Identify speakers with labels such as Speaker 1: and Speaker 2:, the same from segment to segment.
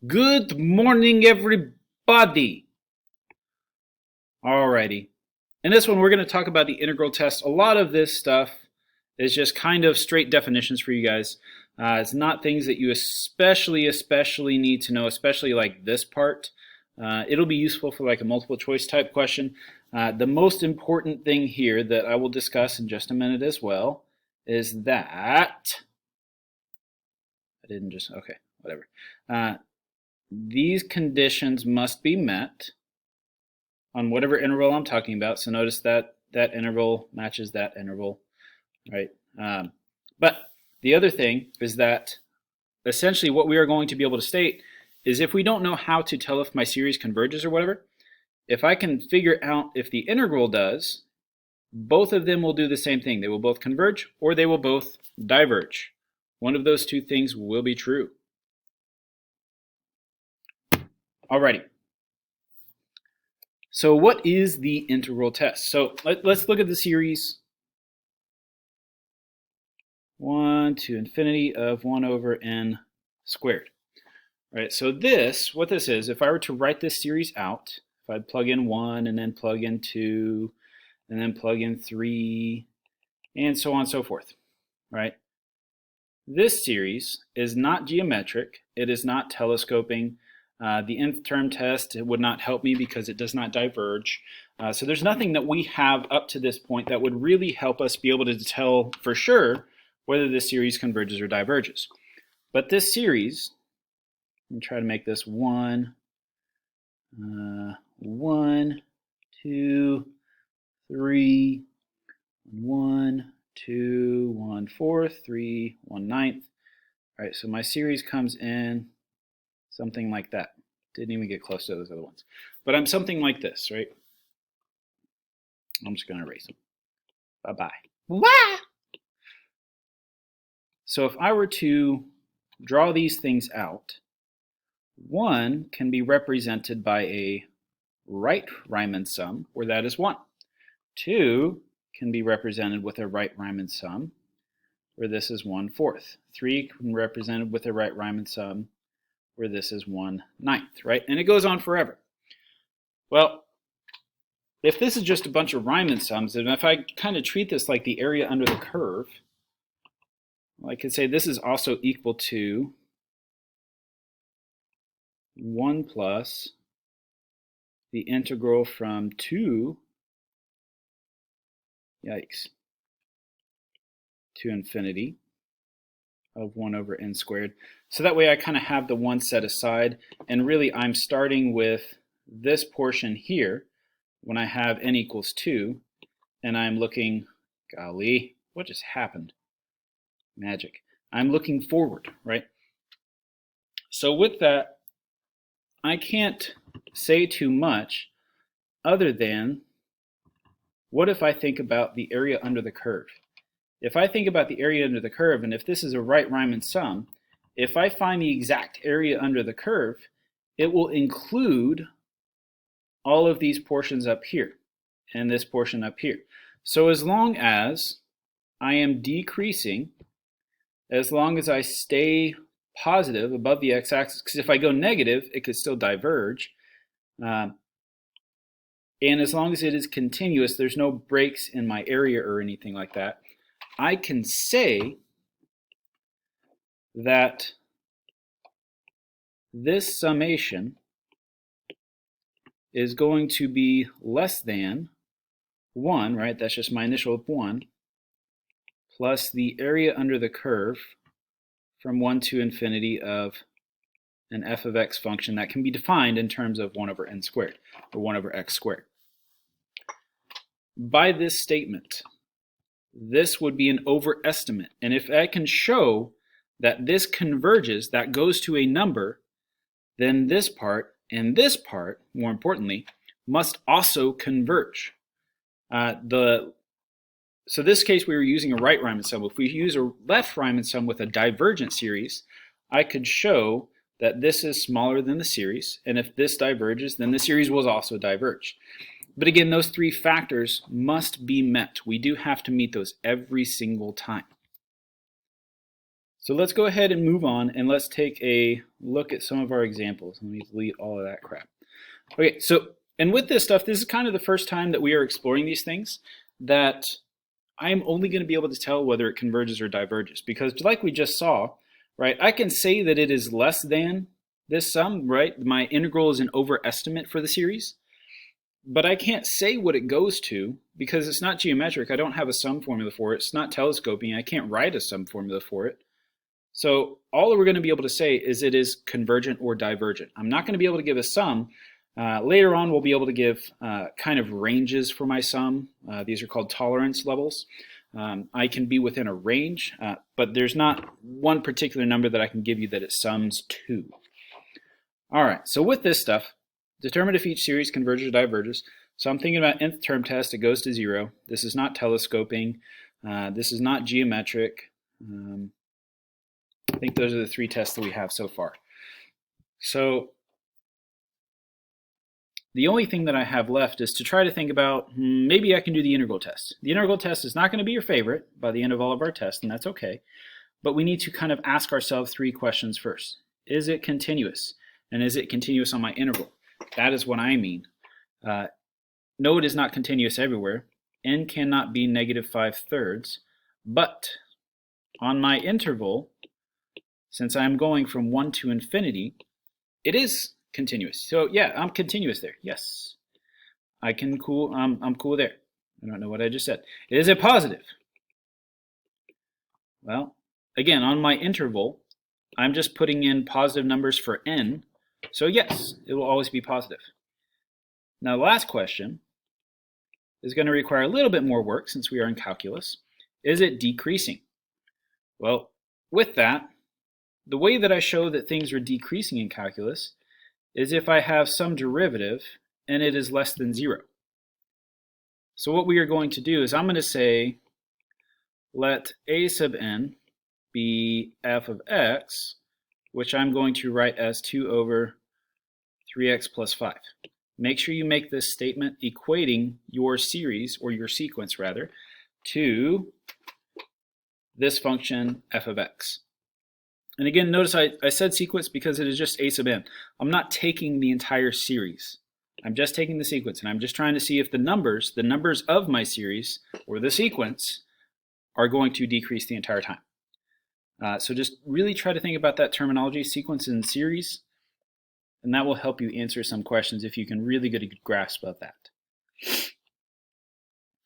Speaker 1: Good morning, everybody. Alrighty. In this one, we're going to talk about the integral test. A lot of this stuff is just kind of straight definitions for you guys. It's not things that you especially need to know, especially like this part. It'll be useful for like a multiple choice type question. The most important thing here that I will discuss in just a minute as well is that whatever. These conditions must be met on whatever interval I'm talking about. So notice that that interval matches that interval, right? But the other thing is that essentially what we are going to be able to state is if we don't know how to tell if my series converges or whatever, if I can figure out if the integral does, both of them will do the same thing. They will both converge or they will both diverge. One of those two things will be true. Alrighty. So what is the integral test? So let's look at the series 1 to infinity of 1 over n squared. All right, so what this is, if I were to write this series out, if I plug in 1 and then plug in 2 and then plug in 3 and so on and so forth, right? This series is not geometric. It is not telescoping. The nth term test would not help me because it does not diverge. So there's nothing that we have up to this point that would really help us be able to tell for sure whether this series converges or diverges. But this series, let me try to make this 1, 1, 2, 3, 1, 2, 1 fourth, 3, 1 ninth. All right, so my series comes in something like that. Didn't even get close to those other ones. But I'm something like this, right? I'm just going to erase them. Bye-bye. Wah! So if I were to draw these things out, 1 can be represented by a right Riemann sum, where that is 1. 2 can be represented with a right Riemann sum, where this is 1 fourth. 3 can be represented with a right Riemann sum, where this is 1 ninth, right? And it goes on forever. Well, if this is just a bunch of Riemann sums, and if I kind of treat this like the area under the curve, well, I could say this is also equal to 1 plus the integral from 2, to infinity of 1 over n squared. So that way I kind of have the 1 set aside, and really I'm starting with this portion here when I have n equals 2, and I'm looking, golly, what just happened? Magic. I'm looking forward, right? So with that, I can't say too much other than, what if I think about the area under the curve? If I think about the area under the curve, and if this is a right Riemann sum, if I find the exact area under the curve, it will include all of these portions up here and this portion up here. So as long as I am decreasing, as long as I stay positive above the x-axis, because if I go negative, it could still diverge. And as long as it is continuous, there's no breaks in my area or anything like that, I can say that this summation is going to be less than 1, right? That's just my initial of 1, plus the area under the curve from 1 to infinity of an f of x function that can be defined in terms of 1 over n squared, or 1 over x squared. By this statement, this would be an overestimate. And if I can show that this converges, that goes to a number, then this part and this part, more importantly, must also converge. So this case we were using a right Riemann sum. If we use a left Riemann sum with a divergent series, I could show that this is smaller than the series, and if this diverges, then the series will also diverge. But again, those three factors must be met. We do have to meet those every single time. So let's go ahead and move on, and let's take a look at some of our examples. Let me delete all of that crap. Okay, so, and with this stuff, this is kind of the first time that we are exploring these things that I'm only going to be able to tell whether it converges or diverges, because like we just saw, right, I can say that it is less than this sum, right? My integral is an overestimate for the series, but I can't say what it goes to because it's not geometric. I don't have a sum formula for it. It's not telescoping. I can't write a sum formula for it. So all we're going to be able to say is it is convergent or divergent. I'm not going to be able to give a sum. Later on, we'll be able to give kind of ranges for my sum. These are called tolerance levels. I can be within a range, but there's not one particular number that I can give you that it sums to. All right, so with this stuff, determine if each series converges or diverges. So I'm thinking about nth term test, it goes to 0. This is not telescoping. This is not geometric. I think those are the 3 tests that we have so far. So the only thing that I have left is to try to think about, maybe I can do the integral test. The integral test is not going to be your favorite by the end of all of our tests, and that's okay. But we need to kind of ask ourselves 3 questions first. Is it continuous? And is it continuous on my integral? That is what I mean. No, it is not continuous everywhere. N cannot be -5/3, but on my interval, since I'm going from 1 to infinity, it is continuous. So yeah, I'm continuous there. Yes, I'm cool there. I don't know what I just said. Is it positive? Well, again, on my interval, I'm just putting in positive numbers for n. So yes, it will always be positive. Now the last question is going to require a little bit more work since we are in calculus. Is it decreasing? Well, with that, the way that I show that things are decreasing in calculus is if I have some derivative and it is less than 0. So what we are going to do is I'm going to say let a sub n be f of x, which I'm going to write as 2 over 3x plus 5. Make sure you make this statement equating your series, or your sequence rather, to this function f of x. And again, notice I said sequence because it is just a sub n. I'm not taking the entire series. I'm just taking the sequence, and I'm just trying to see if the numbers of my series, or the sequence, are going to decrease the entire time. So just really try to think about that terminology, sequence and series, and that will help you answer some questions if you can really get a good grasp of that.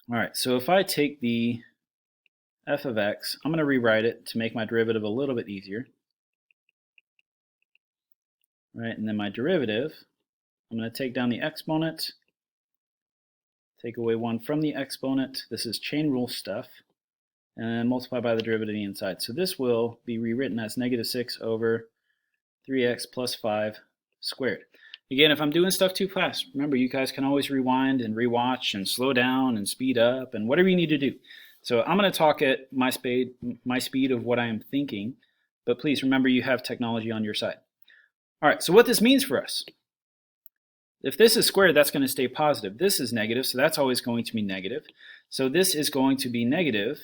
Speaker 1: All right, so if I take the f of x, I'm going to rewrite it to make my derivative a little bit easier. All right, and then my derivative, I'm going to take down the exponent, take away 1 from the exponent. This is chain rule stuff, and multiply by the derivative inside. So this will be rewritten as -6 over 3x plus 5 squared. Again, if I'm doing stuff too fast, remember you guys can always rewind and rewatch and slow down and speed up and whatever you need to do. So I'm going to talk at my speed of what I am thinking, but please remember you have technology on your side. All right, so what this means for us. If this is squared, that's going to stay positive. This is negative, so that's always going to be negative. So this is going to be negative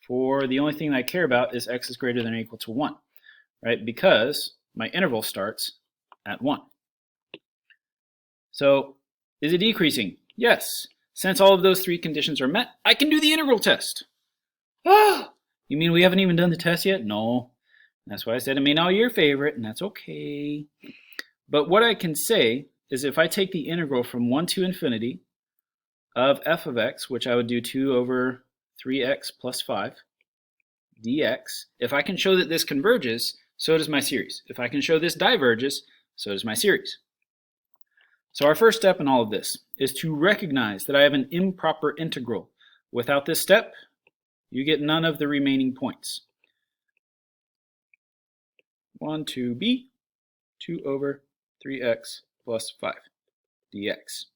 Speaker 1: for the only thing I care about is x is greater than or equal to 1, right? Because my interval starts at 1. So is it decreasing? Yes. Since all of those 3 conditions are met, I can do the integral test. Ah, you mean we haven't even done the test yet? No. That's why I said it may not be your favorite, and that's okay. But what I can say is if I take the integral from 1 to infinity of f of x, which I would do 2 over 3x plus 5 dx, if I can show that this converges, so does my series. If I can show this diverges, so does my series. So our first step in all of this is to recognize that I have an improper integral. Without this step, you get none of the remaining points. 1 to b, 2 over 3x plus 5 dx.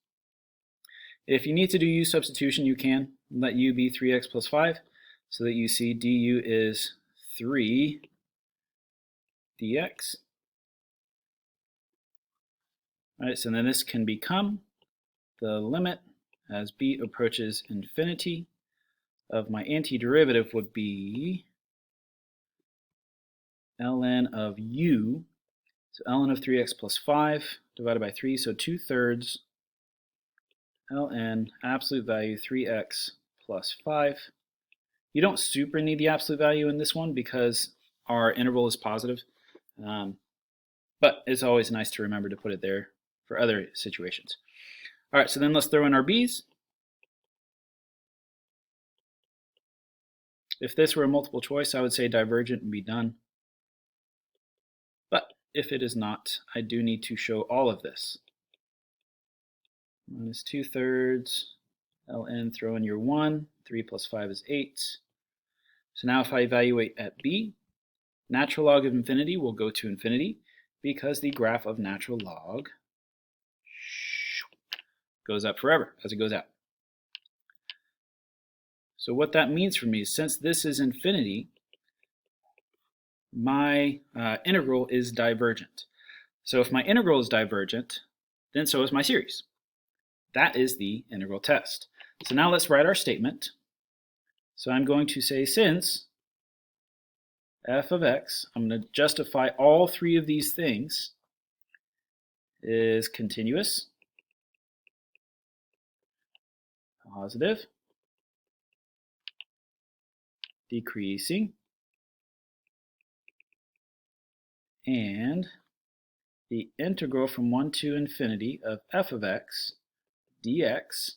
Speaker 1: If you need to do u substitution, you can. Let u be 3x plus 5 so that you see du is 3 dx. All right, so then this can become the limit as b approaches infinity of my antiderivative would be ln of u, so ln of 3x plus 5 divided by 3, so 2/3 ln absolute value 3x plus 5. You don't super need the absolute value in this one because our interval is positive, but it's always nice to remember to put it there for other situations. All right, so then let's throw in our b's. If this were a multiple choice, I would say divergent and be done. But if it is not, I do need to show all of this. Minus 2/3 ln, throw in your 1, 3 plus 5 is 8. So now if I evaluate at b, natural log of infinity will go to infinity because the graph of natural log goes up forever as it goes out. So what that means for me is since this is infinity, my integral is divergent. So if my integral is divergent, then so is my series. That is the integral test. So now let's write our statement. So I'm going to say since f of x, I'm going to justify all three of these things, is continuous, positive, decreasing, and the integral from 1 to infinity of f of x dx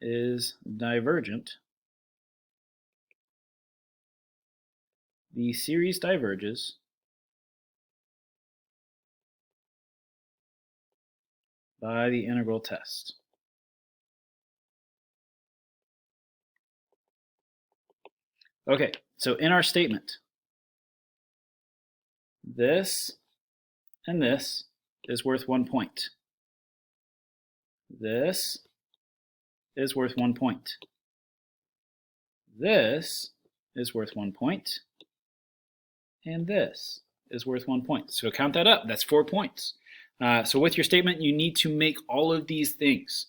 Speaker 1: is divergent. The series diverges by the integral test. Okay, so in our statement, this and this is worth 1 point. This is worth 1 point. This is worth 1 point. And this is worth 1 point. So count that up. That's 4 points. So with your statement, you need to make all of these things.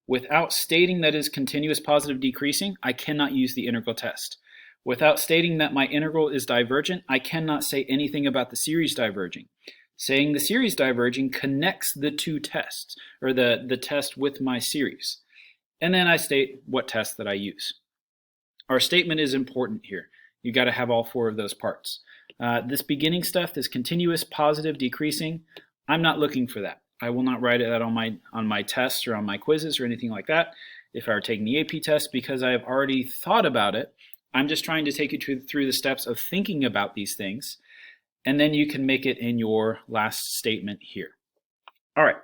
Speaker 1: Without stating that is continuous, positive, decreasing, I cannot use the integral test. Without stating that my integral is divergent, I cannot say anything about the series diverging. Saying the series diverging connects the two tests, or the test with my series. And then I state what test that I use. Our statement is important here. You got to have all 4 of those parts. This beginning stuff, this continuous, positive, decreasing, I'm not looking for that. I will not write that on my tests or on my quizzes or anything like that if I were taking the AP test because I have already thought about it. I'm just trying to take you through the steps of thinking about these things, and then you can make it in your last statement here. All right,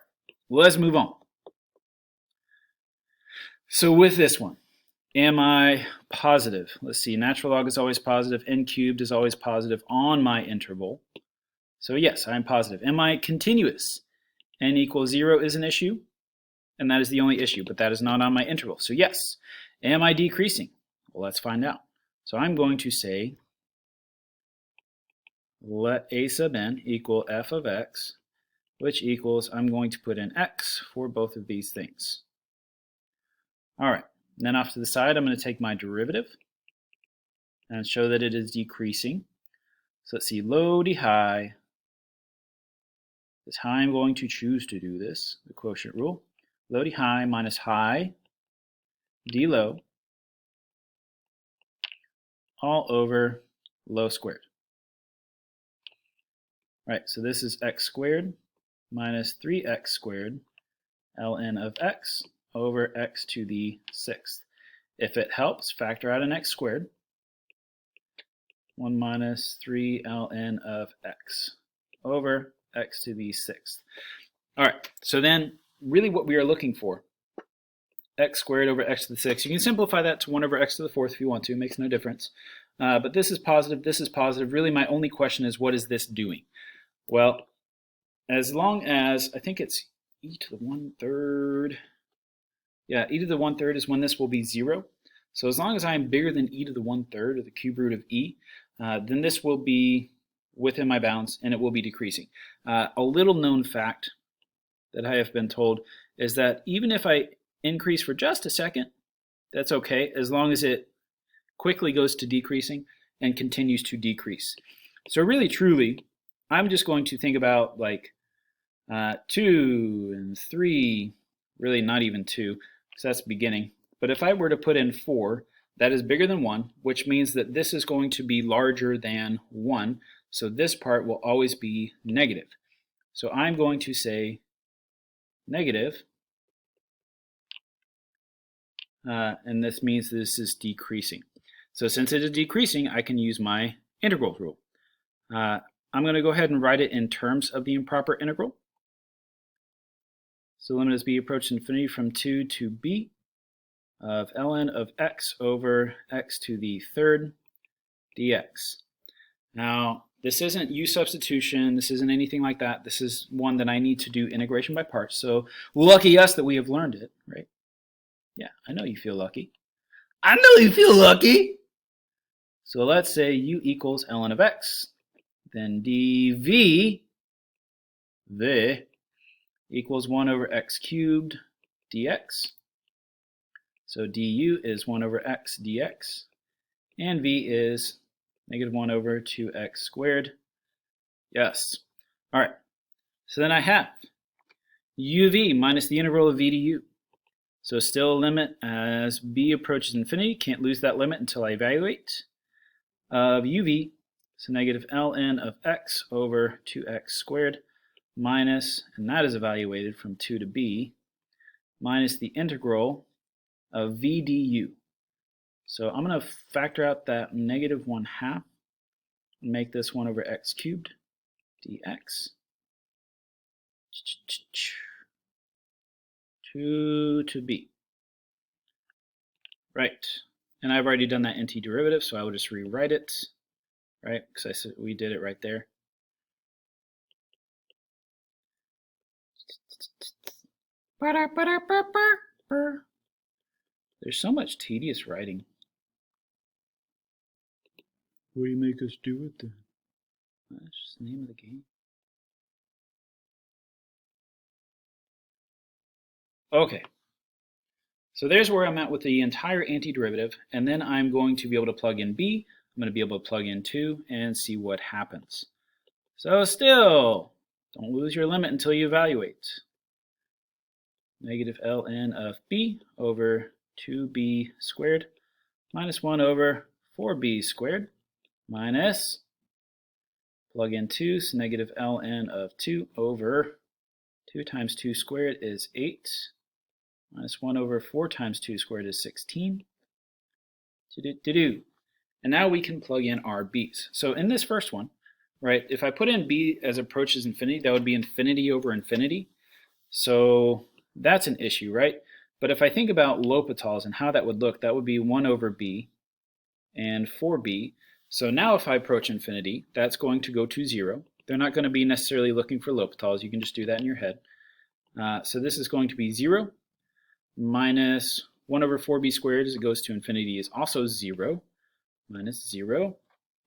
Speaker 1: let's move on. So with this one, am I positive? Let's see, natural log is always positive, n cubed is always positive on my interval. So yes, I'm positive. Am I continuous? N equals 0 is an issue, and that is the only issue, but that is not on my interval. So yes. Am I decreasing? Well, let's find out. So I'm going to say let a sub n equal f of x, which equals, I'm going to put in x for both of these things. All right, and then off to the side, I'm going to take my derivative and show that it is decreasing. So let's see, low d high is how I'm going to choose to do this, the quotient rule. Low d high minus high d low all over low squared. All right, so this is x squared minus 3x squared ln of x over x to the 6th. If it helps, factor out an x squared. 1 minus 3 ln of x over x to the 6th. All right, so then really what we are looking for, x squared over x to the 6th. You can simplify that to 1 over x to the 4th if you want to. It makes no difference. But this is positive, this is positive. Really my only question is, what is this doing? Well, as long as, I think it's e to the 1/3. Yeah, e to the 1/3 is when this will be 0. So as long as I am bigger than e to the 1/3, or the cube root of e, then this will be within my bounds and it will be decreasing. A little known fact that I have been told is that even if I increase for just a second, That's okay, as long as it quickly goes to decreasing and continues to decrease. So really, truly, I'm just going to think about like 2 and 3, really not even 2, because that's beginning. But if I were to put in 4, that is bigger than 1, which means that this is going to be larger than 1. So this part will always be negative. So I'm going to say negative, and this means this is decreasing. So since it is decreasing, I can use my integral rule. I'm going to go ahead and write it in terms of the improper integral. So limit as b approaches infinity from 2 to b of ln of x over x to the third dx. Now, this isn't u substitution, this isn't anything like that. This is one that I need to do integration by parts. So lucky us that we have learned it, right? Yeah, I know you feel lucky. I know you feel lucky. So let's say u equals ln of x. Then dv v equals 1 over x cubed dx. So du is 1 over x dx, and v is negative 1 over 2x squared. Yes. All right. So then I have uv minus the integral of v to u. So still a limit as b approaches infinity. Can't lose that limit until I evaluate. Of uv, so negative ln of x over 2x squared minus, and that is evaluated from 2 to b, minus the integral of v du. So I'm going to factor out that negative 1/2 and make this 1 over x cubed dx. 2 to b. Right. And I've already done that antiderivative, so I will just rewrite it, right? Because I said we did it right there. There's so much tedious writing. What do you make us do it then? That's just the name of the game. Okay. So there's where I'm at with the entire antiderivative, and then I'm going to be able to plug in b. I'm going to be able to plug in 2 and see what happens. So still, don't lose your limit until you evaluate. Negative ln of b over 2b squared minus 1 over 4b squared minus, plug in 2, so negative ln of 2 over 2 times 2 squared is 8, minus 1 over 4 times 2 squared is 16. And now we can plug in our b's. So in this first one, right, if I put in b as approaches infinity, that would be infinity over infinity. So that's an issue, right? But if I think about L'Hopital's and how that would look, that would be 1 over b and 4b. So now if I approach infinity, that's going to go to 0. They're not going to be necessarily looking for L'Hopital's. You can just do that in your head. So this is going to be 0 minus 1 over 4b squared as it goes to infinity is also 0 minus 0.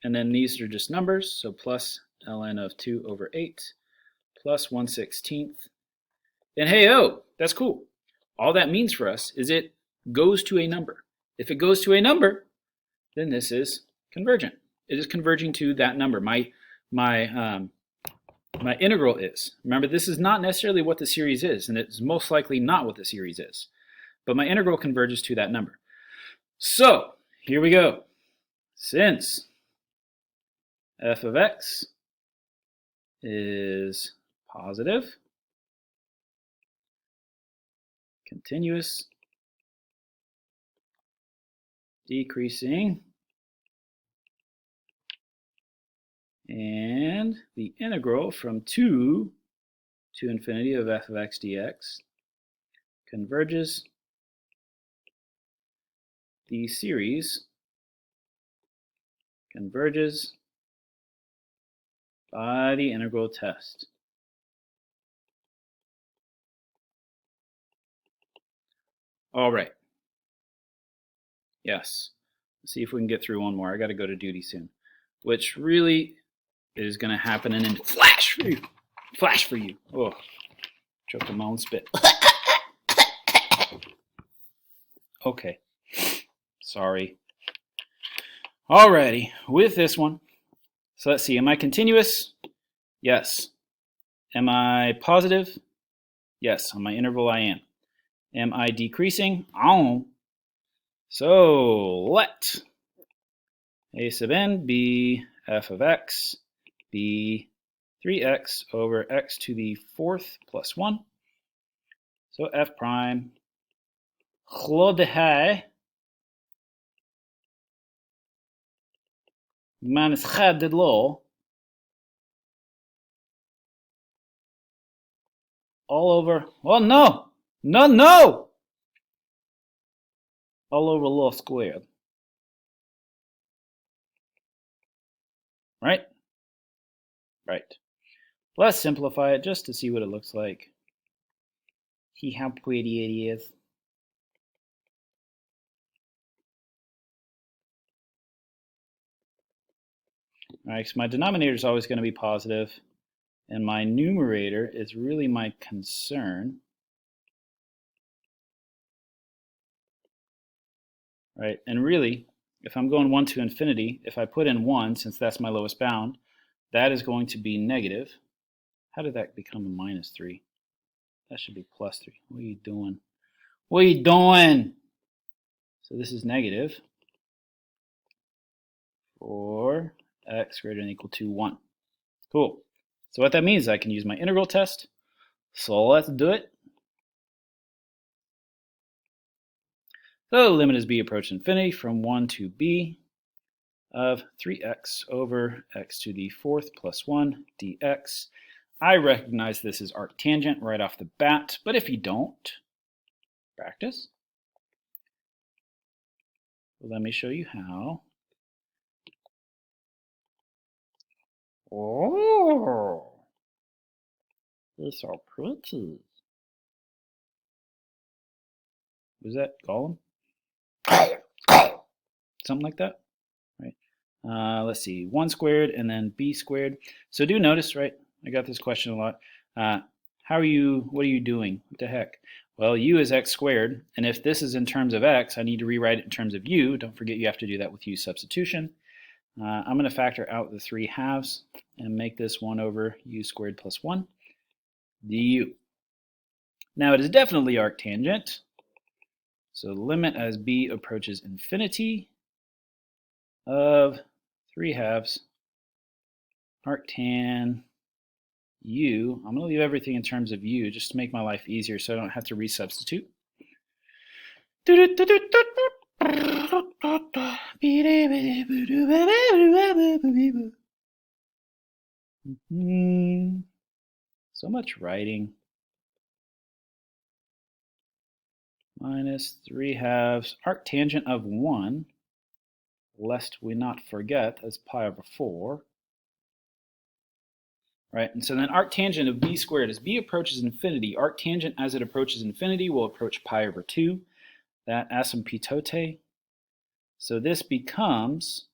Speaker 1: And then these are just numbers, so plus ln of 2 over 8 plus 1/16. And hey, oh, that's cool. All that means for us is it goes to a number. If it goes to a number, then this is convergent. It is converging to that number. My integral is. Remember, this is not necessarily what the series is, and it's most likely not what the series is. But my integral converges to that number. So, here we go. Since f of x is positive, continuous, decreasing, and the integral from 2 to infinity of f of x dx converges, the series converges by the integral test. All right. Yes. Let's see if we can get through one more. I got to go to duty soon, which really is going to happen in a flash for you. Flash for you. Oh, choked on my own spit. Okay. Sorry. Alrighty, with this one, so let's see, am I continuous? Yes. Am I positive? Yes, on my interval I am. Am I decreasing? Oh. So let a sub n be f of x be 3x over x to the fourth plus 1. So f prime chlodhe minus chadidlo all over, oh no, no! All over law squared. Right? Right. Let's simplify it just to see what it looks like. See how pretty it is. All right, so my denominator is always going to be positive, and my numerator is really my concern. Right, and really, if I'm going 1 to infinity, if I put in 1, since that's my lowest bound, that is going to be negative. How did that become a minus 3? That should be plus 3. What are you doing? What are you doing? So this is negative for x greater than or equal to 1. Cool. So what that means is I can use my integral test. So let's do it. So the limit is b approaching infinity from 1 to b of 3x over x to the fourth plus 1 dx. I recognize this is arctangent right off the bat, but if you don't, practice. Well, let me show you how. Oh, these are pretty. Was that Gollum? Something like that, right? Let's see, 1 squared and then b squared. So do notice, right? I got this question a lot. What are you doing? What the heck? Well, u is x squared, and if this is in terms of x, I need to rewrite it in terms of u. Don't forget you have to do that with u substitution. I'm going to factor out the 3 halves and make this 1 over u squared plus 1 du. Now it is definitely arctangent. So the limit as b approaches infinity of 3 halves arctan u. I'm going to leave everything in terms of u just to make my life easier so I don't have to resubstitute. So much writing. Minus 3 halves arctangent of 1, lest we not forget, as pi over 4. Right, and so then arctangent of b squared, as b approaches infinity, arctangent as it approaches infinity will approach pi over 2, that asymptote. So this becomes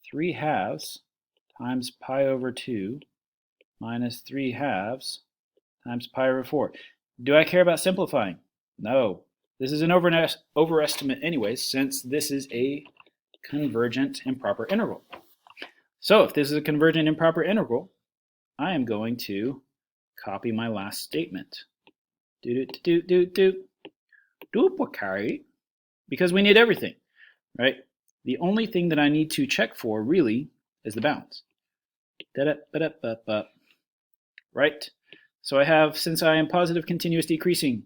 Speaker 1: 3 halves times pi over 2 minus 3 halves times pi over 4. Do I care about simplifying? No. This is an overestimate anyways, since this is a convergent improper integral. So if this is a convergent improper integral, I am going to copy my last statement. Duplicate, because we need everything, right? The only thing that I need to check for really is the bounds. Right? So I have, since I am positive continuous decreasing,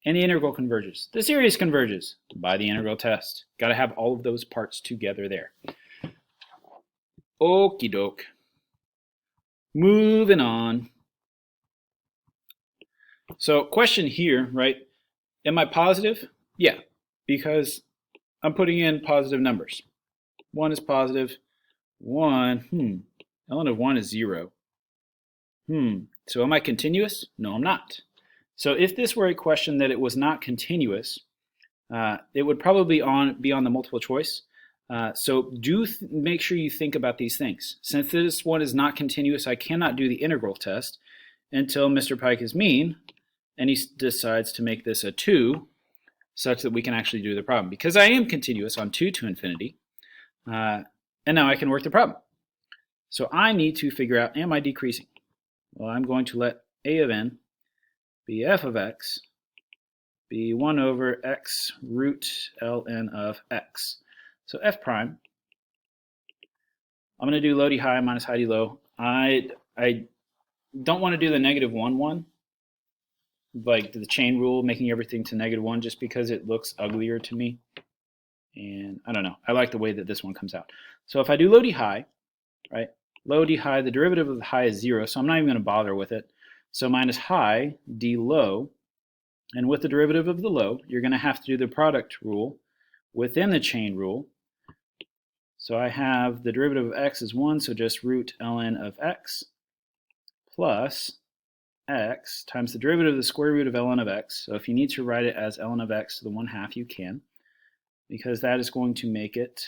Speaker 1: and the integral converges. The series converges by the integral test. Got to have all of those parts together there. Okie doke. Moving on. So question here, right? Am I positive? Yeah, because I'm putting in positive numbers. 1 is positive. 1, ln of 1 is 0. So am I continuous? No, I'm not. So if this were a question that it was not continuous, it would probably be on the multiple choice. So do make sure you think about these things. Since this one is not continuous, I cannot do the integral test until Mr. Pike is mean, and he decides to make this a 2. such that we can actually do the problem. Because I am continuous on 2 to infinity, and now I can work the problem. So I need to figure out, am I decreasing? Well, I'm going to let a of n be f of x be 1 over x root ln of x. So f prime, I'm going to do low d high minus high d low. I don't want to do the negative 1, 1, like the chain rule, making everything to negative 1 just because it looks uglier to me. And I don't know, I like the way that this one comes out. So if I do low d high, right, low d high, the derivative of the high is 0, so I'm not even going to bother with it. So minus high d low, and with the derivative of the low, you're going to have to do the product rule within the chain rule. So I have the derivative of x is 1, so just root ln of x plus x times the derivative of the square root of ln of x. So if you need to write it as ln of x to the 1/2, you can, because that is going to make it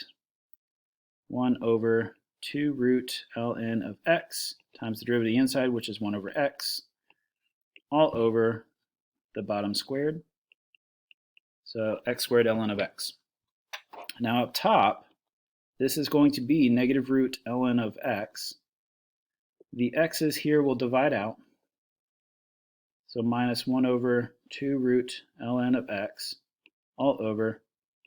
Speaker 1: 1 over 2 root ln of x times the derivative of the inside, which is 1 over x, all over the bottom squared. So x squared ln of x. Now up top, this is going to be negative root ln of x. The x's here will divide out. So minus 1 over 2 root ln of x all over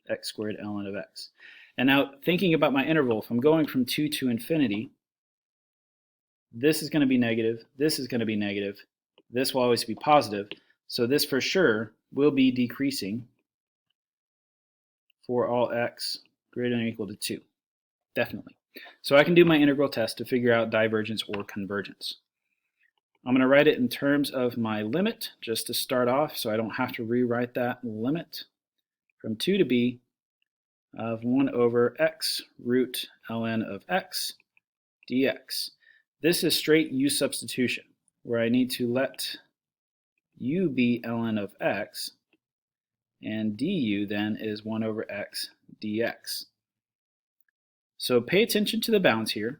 Speaker 1: x squared ln of x. And now thinking about my interval, if I'm going from 2 to infinity, this is going to be negative, this is going to be negative, this will always be positive. So this for sure will be decreasing for all x greater than or equal to 2. Definitely. So I can do my integral test to figure out divergence or convergence. I'm going to write it in terms of my limit just to start off so I don't have to rewrite that limit from 2 to b of 1 over x root ln of x dx. This is straight u substitution, where I need to let u be ln of x, and du then is 1 over x dx. So pay attention to the bounds here,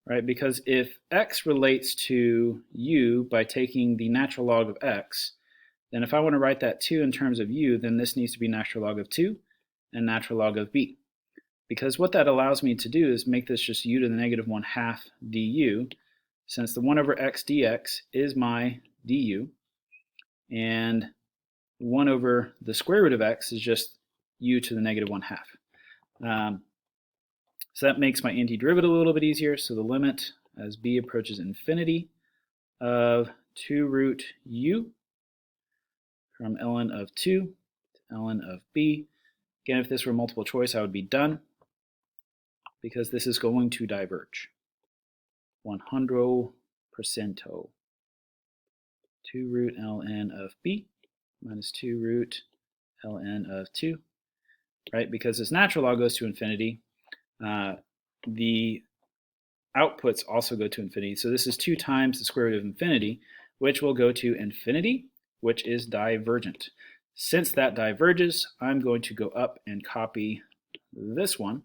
Speaker 1: right? Because if x relates to u by taking the natural log of x, then if I want to write that 2 in terms of u, then this needs to be natural log of 2 and natural log of b. Because what that allows me to do is make this just u to the negative 1/2 du, since the 1 over x dx is my du, and 1 over the square root of x is just u to the negative 1/2. So that makes my antiderivative a little bit easier. So the limit as b approaches infinity of 2 root u from ln of 2 to ln of b. Again, if this were multiple choice, I would be done, because this is going to diverge 100%. 2 root ln of b minus 2 root ln of 2, right? Because as natural log goes to infinity, the outputs also go to infinity. So this is 2 times the square root of infinity, which will go to infinity, which is divergent. Since that diverges, I'm going to go up and copy this one.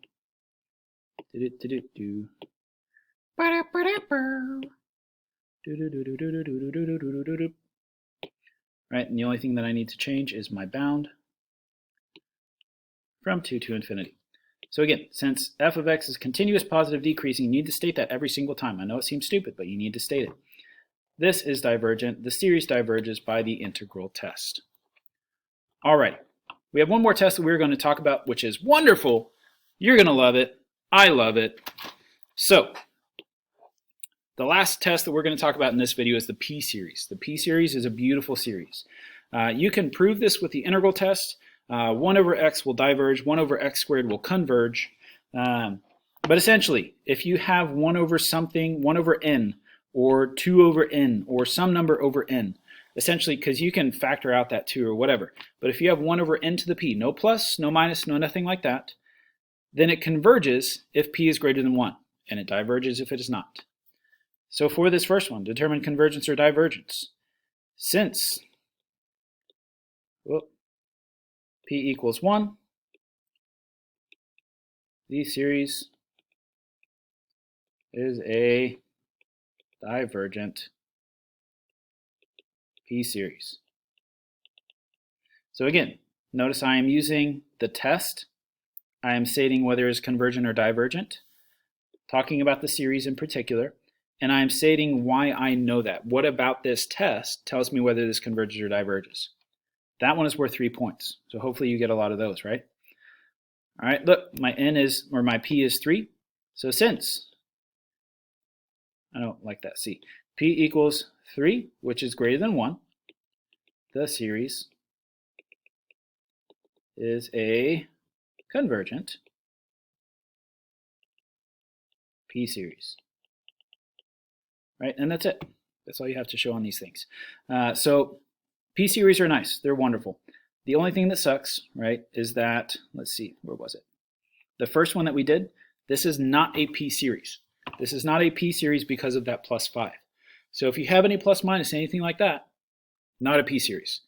Speaker 1: Right, and the only thing that I need to change is my bound from 2 to infinity. So again, since f of x is continuous positive decreasing, you need to state that every single time. I know it seems stupid, but you need to state it. This is divergent. The series diverges by the integral test. All right, we have one more test that we're going to talk about, which is wonderful. You're going to love it. I love it. So the last test that we're going to talk about in this video is the p-series. The p-series is a beautiful series. You can prove this with the integral test. 1 over x will diverge, 1 over x squared will converge. But essentially, if you have 1 over something, 1 over n, or 2 over n, or some number over n, essentially, because you can factor out that 2 or whatever. But if you have 1 over n to the p, no plus, no minus, no nothing like that, then it converges if p is greater than 1, and it diverges if it is not. So for this first one, determine convergence or divergence. Since p equals 1, the series is a divergent p-series. So again, notice I am using the test. I am stating whether it's convergent or divergent, talking about the series in particular, and I am stating why I know that. What about this test tells me whether this converges or diverges? That one is worth 3 points. So hopefully you get a lot of those, right? All right, look, my n is, or my p is 3. So since, I don't like that C, p equals 3, which is greater than 1, the series is a convergent p-series. Right, and that's it. That's all you have to show on these things. So p-series are nice. They're wonderful. The only thing that sucks, right, is that, let's see, where was it? The first one that we did, this is not a p-series. This is not a p-series because of that plus 5. So if you have any plus minus, anything like that, not a p-series.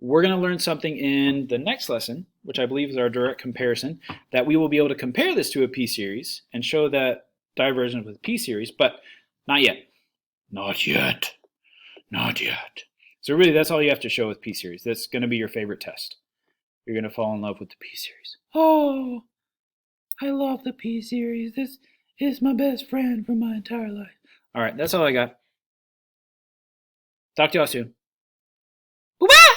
Speaker 1: We're going to learn something in the next lesson, which I believe is our direct comparison, that we will be able to compare this to a p-series and show that divergent with p-series, but not yet. Not yet. Not yet. So really, that's all you have to show with p-series. That's going to be your favorite test. You're going to fall in love with the p-series. Oh, I love the p-series. This is my best friend for my entire life. All right, that's all I got. Talk to y'all soon. Bye-bye!